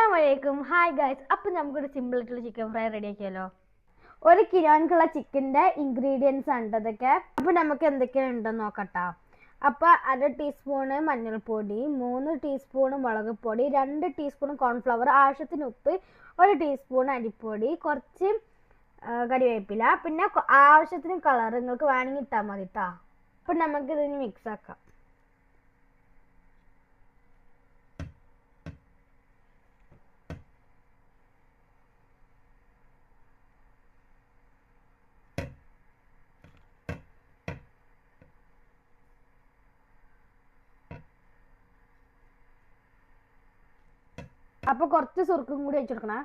അസ്സലാമലൈക്കും. Hi guys. അപ്പോൾ നമുക്കൊരു സിമ്പിൾ ആയിട്ടുള്ള ചിക്കൻ ഫ്രൈ റെഡി ആക്കിയാലോ. 1 കിലോയ്ക്കുള്ള ചിക്കൻ്റെ ഇൻഗ്രീഡിയൻസ് ആണ് ഇതൊക്കെ. അപ്പോൾ നമുക്ക് എന്തൊക്കെയാണ് ഉണ്ടെന്ന് നോക്കട്ടോ. അപ്പോൾ 1/2 ടീസ്പൂണ് മഞ്ഞൾപ്പൊടി, 3 ടീസ്പൂണ് മുളക് പൊടി, 2 ടീസ്പൂൺ കോൺഫ്ലവർ, ആവശ്യത്തിന് ഉപ്പ്, 1 ടീസ്പൂൺ അരിപ്പൊടി, കുറച്ച് കറിവേപ്പില, പിന്നെ ആവശ്യത്തിന് കളർ നിങ്ങൾക്ക് വേണമെങ്കിൽ ഇട്ടാൽ മതി കേട്ടോ. അപ്പോൾ നമുക്കിതിന് മിക്സ് ആക്കാം. അപ്പോൾ കുറച്ച് സുർക്കും കൂടി വെച്ചെടുക്കണം.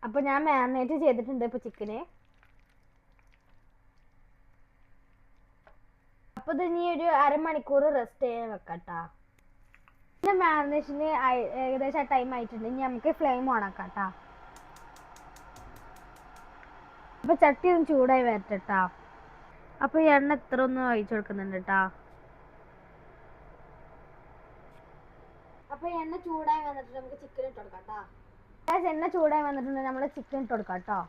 അപ്പോൾ ഞാൻ മാരിനേറ്റ് ചെയ്തിട്ടുണ്ട് ഇപ്പോൾ ചിക്കന്. അപ്പോൾ ഇത് ഇനി ഒരു അരമണിക്കൂർ റെസ്റ്റ് ചെയ്യാൻ വെക്കട്ടോ. പിന്നെ മാരിനേഷന് ഏകദേശം ടൈം ആയിട്ടുണ്ട്. ഇനി നമുക്ക് ഫ്ലെയിം ഓൺ ആക്കാം കേട്ടോ. അപ്പോൾ ചട്ടി ഒന്ന് ചൂടായി വരട്ടെട്ടോ. അപ്പോൾ എണ്ണ ഇത്ര ഒന്ന് ഒഴിച്ചു കൊടുക്കുന്നുണ്ട് കേട്ടോ. അപ്പോൾ എണ്ണ ചൂടായി വന്നിട്ട് നമുക്ക് ചിക്കൻ ഇട്ട് കൊടുക്കാം കേട്ടോ. എണ്ണ ചൂടായി വന്നിട്ടുണ്ട്, നമ്മൾ ചിക്കൻ ഇട്ട് കൊടുക്കാം കേട്ടോ.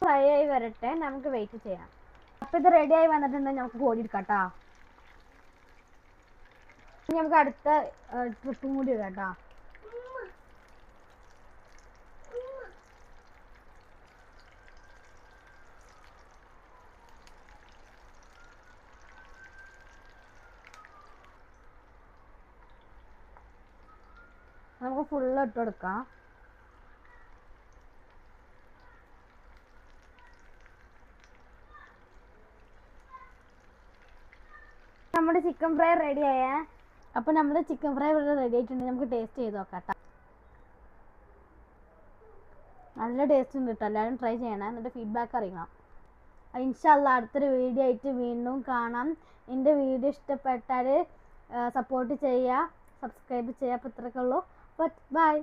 ഫ്രൈ ആയി വരട്ടെ, നമുക്ക് വെയിറ്റ് ചെയ്യാം. അപ്പോൾ ഇത് റെഡി ആയി വന്നിട്ടുണ്ടെങ്കിൽ നമുക്ക് കോരി എടുക്കാം കേട്ടോ. ഇനി നമുക്ക് അടുത്ത ട്രിപ്പും കൂടി ഇടാം കേട്ടോ. നമുക്ക് ഫുള്ള് ഇട്ട് കൊടുക്കാം. നമ്മുടെ ചിക്കൻ ഫ്രൈ റെഡി ആയേ. അപ്പോൾ നമ്മുടെ ചിക്കൻ ഫ്രൈ ഇവിടെ റെഡി ആയിട്ടുണ്ട്. നമുക്ക് ടേസ്റ്റ് ചെയ്ത് നോക്കാം കേട്ടോ. നല്ല ടേസ്റ്റ് ഉണ്ട് കേട്ടോ. എല്ലാവരും ട്രൈ ചെയ്യണം, എന്നിട്ട് ഫീഡ്ബാക്ക് അറിയണം. ഇൻഷാല്ലാ അടുത്തൊരു വീഡിയോ ആയിട്ട് വീണ്ടും കാണാം. എൻ്റെ വീഡിയോ ഇഷ്ടപ്പെട്ടാൽ സപ്പോർട്ട് ചെയ്യുക, സബ്സ്ക്രൈബ് ചെയ്യുക. അപ്പോൾ ഇത്രയൊക്കെ ഉള്ളൂ. ബൈ.